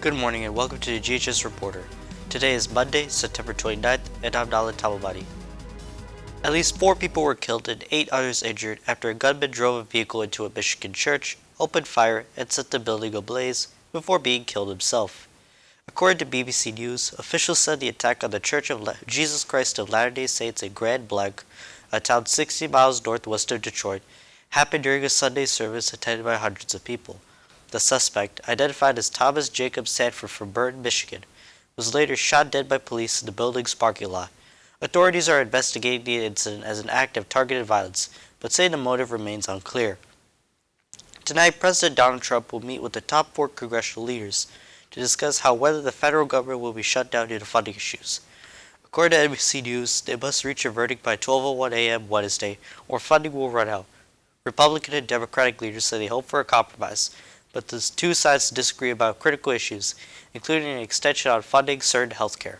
Good morning and welcome to the GHS Reporter. Today is Monday, September 29th, and I'm Nalan Tamamani. At least 4 people were killed and 8 others injured after a gunman drove a vehicle into a Michigan church, opened fire, and set the building ablaze before being killed himself. According to BBC News, officials said the attack on the Church of Jesus Christ of Latter-day Saints in Grand Blanc, a town 60 miles northwest of Detroit, happened during a Sunday service attended by hundreds of people. The suspect, identified as Thomas Jacob Sanford from Burton, Michigan, was later shot dead by police in the building's parking lot. Authorities are investigating the incident as an act of targeted violence, but say the motive remains unclear. Tonight, President Donald Trump will meet with the top 4 congressional leaders to discuss whether the federal government will be shut down due to funding issues. According to NBC News, they must reach a verdict by 12:01 a.m. Wednesday, or funding will run out. Republican and Democratic leaders say they hope for a compromise, but the two sides disagree about critical issues, including an extension on funding certain healthcare.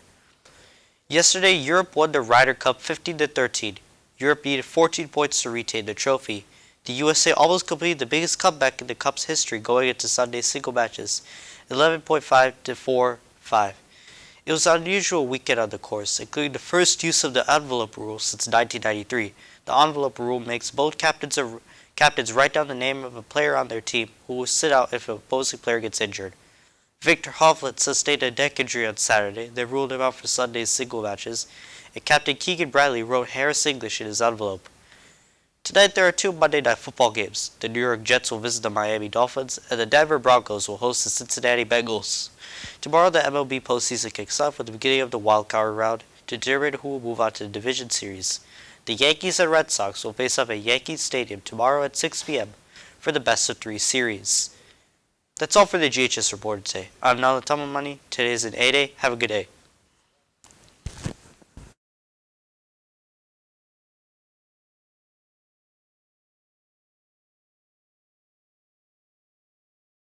Yesterday, Europe won the Ryder Cup 15-13. Europe needed 14 points to retain the trophy. The USA almost completed the biggest comeback in the Cup's history going into Sunday's single matches, 11.5 to 4-5. It was an unusual weekend on the course, including the first use of the envelope rule since 1993. The envelope rule makes both captains write down the name of a player on their team who will sit out if an opposing player gets injured. Victor Hovland sustained a neck injury on Saturday. They ruled him out for Sunday's single matches, and Captain Keegan Bradley wrote Harris English in his envelope. Tonight there are 2 Monday Night Football games. The New York Jets will visit the Miami Dolphins, and the Denver Broncos will host the Cincinnati Bengals. Tomorrow the MLB postseason kicks off with the beginning of the wild card round to determine who will move on to the division series. The Yankees and Red Sox will face up at Yankee Stadium tomorrow at 6 p.m. for the best-of-3 series. That's all for the GHS Reporter today. I'm Nalan Tamamani. Today is an A-Day. Have a good day.